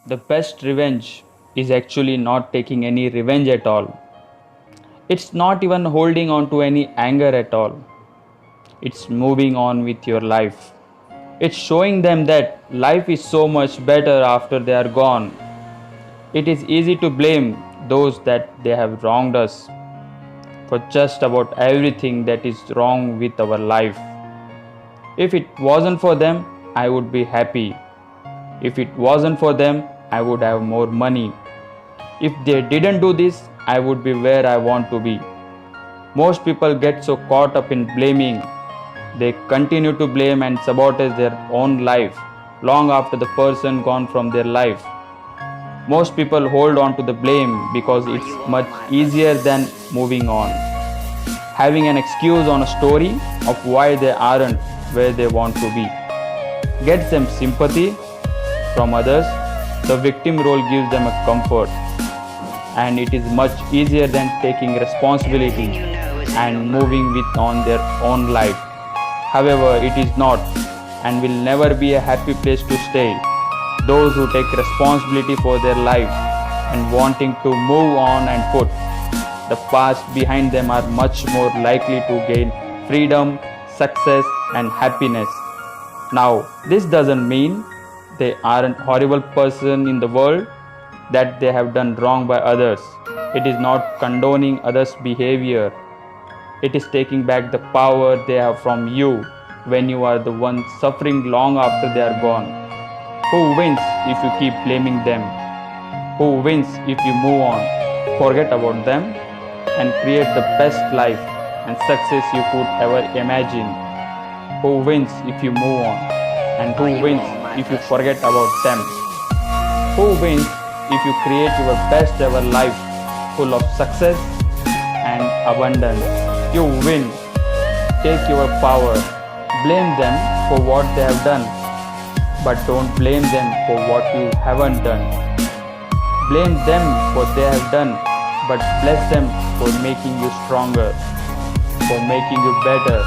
The best revenge is actually not taking any revenge at all. It's not even holding on to any anger at all. It's moving on with your life. It's showing them that life is so much better after they are gone. It is easy to blame those that they have wronged us for just about everything that is wrong with our life. If it wasn't for them, I would be happy. If it wasn't for them, I would have more money. If they didn't do this, I would be where I want to be. Most people get so caught up in blaming, they continue to blame and sabotage their own life long after the person gone from their life. Most people hold on to the blame because it's much easier than moving on. Having an excuse on a story of why they aren't where they want to be gets them sympathy from others. The victim role gives them a comfort, and it is much easier than taking responsibility and moving with on their own life. However, it is not and will never be a happy place to stay. Those who take responsibility for their life and wanting to move on and put the past behind them are much more likely to gain freedom, success, and happiness. Now, this doesn't mean they aren't horrible person in the world, that they have done wrong by others. It is not condoning others' behavior. It is taking back the power they have from you when you are the one suffering long after they are gone. Who wins if you keep blaming them? Who wins if you move on, forget about them, and create the best life and success you could ever imagine? Who wins if you move on? And who wins if you forget about them? Who wins if you create your best ever life full of success and abundance? You win. Take your power. Blame them for what they have done, but don't blame them for what you haven't done. Blame them for what they have done, but bless them for making you stronger, for making you better.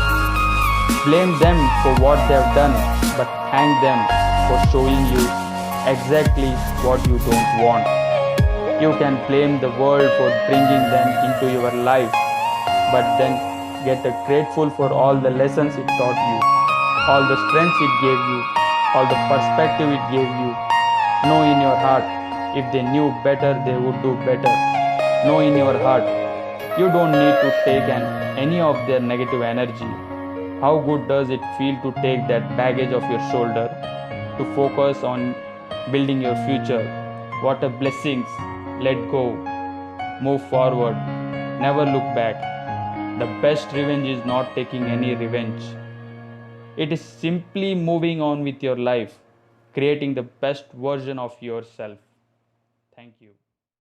Blame them for what they have done, but thank them for showing you exactly what you don't want. You can blame the world for bringing them into your life, but then get grateful for all the lessons it taught you, all the strengths it gave you, all the perspective it gave you. Know in your heart, if they knew better, they would do better. Know in your heart, you don't need to take any of their negative energy. How good does it feel to take that baggage off your shoulder, to focus on building your future? What a blessings. Let go. Move forward. Never look back. The best revenge is not taking any revenge. It is simply moving on with your life, creating the best version of yourself. Thank you.